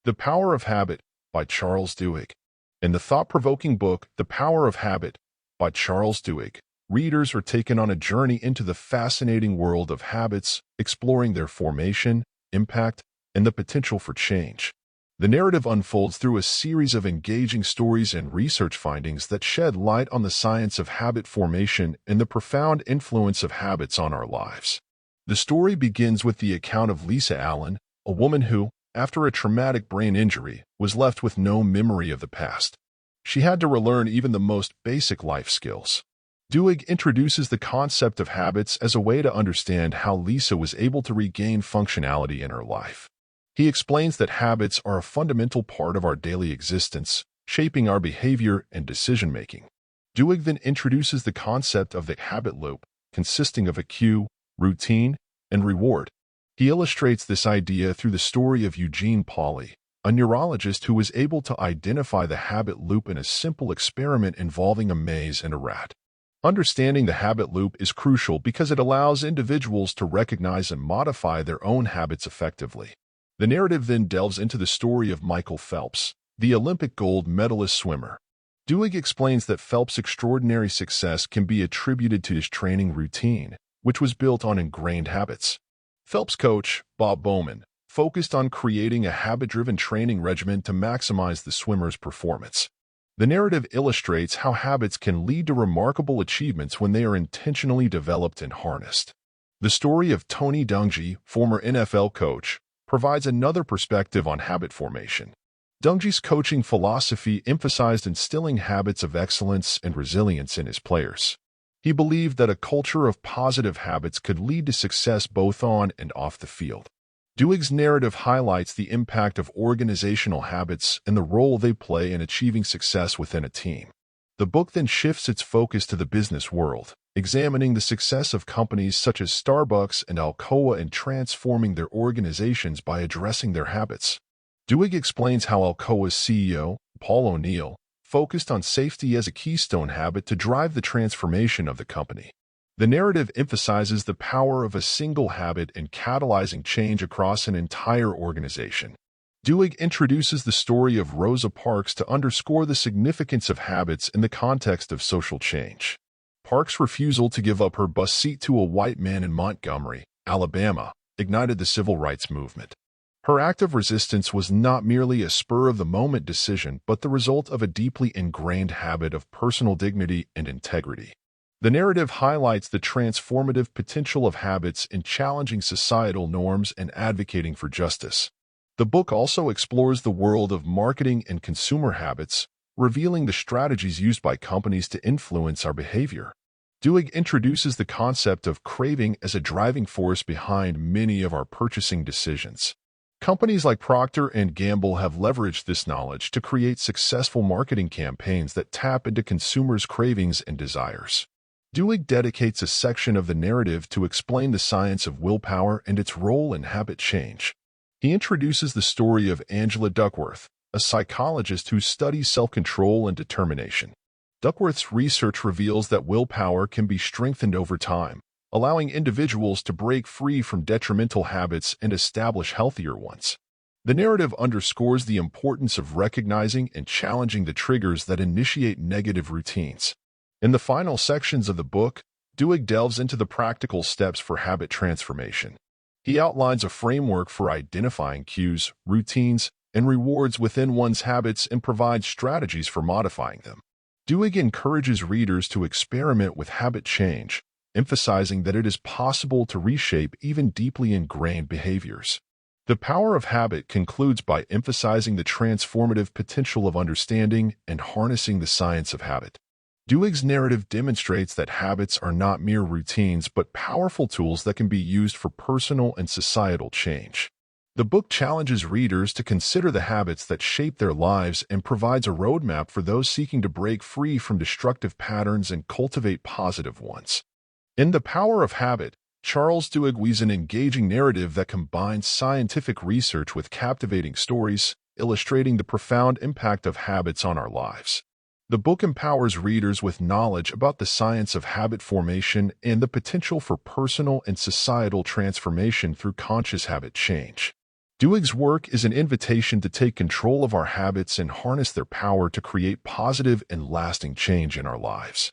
The Power of Habit by Charles Duhigg. In the thought-provoking book, The Power of Habit by Charles Duhigg, readers are taken on a journey into the fascinating world of habits, exploring their formation, impact, and the potential for change. The narrative unfolds through a series of engaging stories and research findings that shed light on the science of habit formation and the profound influence of habits on our lives. The story begins with the account of Lisa Allen, a woman who, after a traumatic brain injury, was left with no memory of the past. She had to relearn even the most basic life skills. Duhigg introduces the concept of habits as a way to understand how Lisa was able to regain functionality in her life. He explains that habits are a fundamental part of our daily existence, shaping our behavior and decision-making. Duhigg then introduces the concept of the habit loop, consisting of a cue, routine, and reward. He illustrates this idea through the story of Eugene Pauly, a neurologist who was able to identify the habit loop in a simple experiment involving a maze and a rat. Understanding the habit loop is crucial because it allows individuals to recognize and modify their own habits effectively. The narrative then delves into the story of Michael Phelps, the Olympic gold medalist swimmer. Duhigg explains that Phelps' extraordinary success can be attributed to his training routine, which was built on ingrained habits. Phelps' coach, Bob Bowman, focused on creating a habit-driven training regimen to maximize the swimmer's performance. The narrative illustrates how habits can lead to remarkable achievements when they are intentionally developed and harnessed. The story of Tony Dungy, former NFL coach, provides another perspective on habit formation. Dungy's coaching philosophy emphasized instilling habits of excellence and resilience in his players. He believed that a culture of positive habits could lead to success both on and off the field. Duhigg's narrative highlights the impact of organizational habits and the role they play in achieving success within a team. The book then shifts its focus to the business world, examining the success of companies such as Starbucks and Alcoa in transforming their organizations by addressing their habits. Duhigg explains how Alcoa's CEO, Paul O'Neill, focused on safety as a keystone habit to drive the transformation of the company. The narrative emphasizes the power of a single habit in catalyzing change across an entire organization. Duhigg introduces the story of Rosa Parks to underscore the significance of habits in the context of social change. Parks' refusal to give up her bus seat to a white man in Montgomery, Alabama, ignited the civil rights movement. Her act of resistance was not merely a spur-of-the-moment decision, but the result of a deeply ingrained habit of personal dignity and integrity. The narrative highlights the transformative potential of habits in challenging societal norms and advocating for justice. The book also explores the world of marketing and consumer habits, revealing the strategies used by companies to influence our behavior. Duhigg introduces the concept of craving as a driving force behind many of our purchasing decisions. Companies like Procter & Gamble have leveraged this knowledge to create successful marketing campaigns that tap into consumers' cravings and desires. Duhigg dedicates a section of the narrative to explain the science of willpower and its role in habit change. He introduces the story of Angela Duckworth, a psychologist who studies self-control and determination. Duckworth's research reveals that willpower can be strengthened over time, allowing individuals to break free from detrimental habits and establish healthier ones. The narrative underscores the importance of recognizing and challenging the triggers that initiate negative routines. In the final sections of the book, Duhigg delves into the practical steps for habit transformation. He outlines a framework for identifying cues, routines, and rewards within one's habits and provides strategies for modifying them. Duhigg encourages readers to experiment with habit change, emphasizing that it is possible to reshape even deeply ingrained behaviors. The Power of Habit concludes by emphasizing the transformative potential of understanding and harnessing the science of habit. Duhigg's narrative demonstrates that habits are not mere routines but powerful tools that can be used for personal and societal change. The book challenges readers to consider the habits that shape their lives and provides a roadmap for those seeking to break free from destructive patterns and cultivate positive ones. In The Power of Habit, Charles Duhigg weaves an engaging narrative that combines scientific research with captivating stories, illustrating the profound impact of habits on our lives. The book empowers readers with knowledge about the science of habit formation and the potential for personal and societal transformation through conscious habit change. Duhigg's work is an invitation to take control of our habits and harness their power to create positive and lasting change in our lives.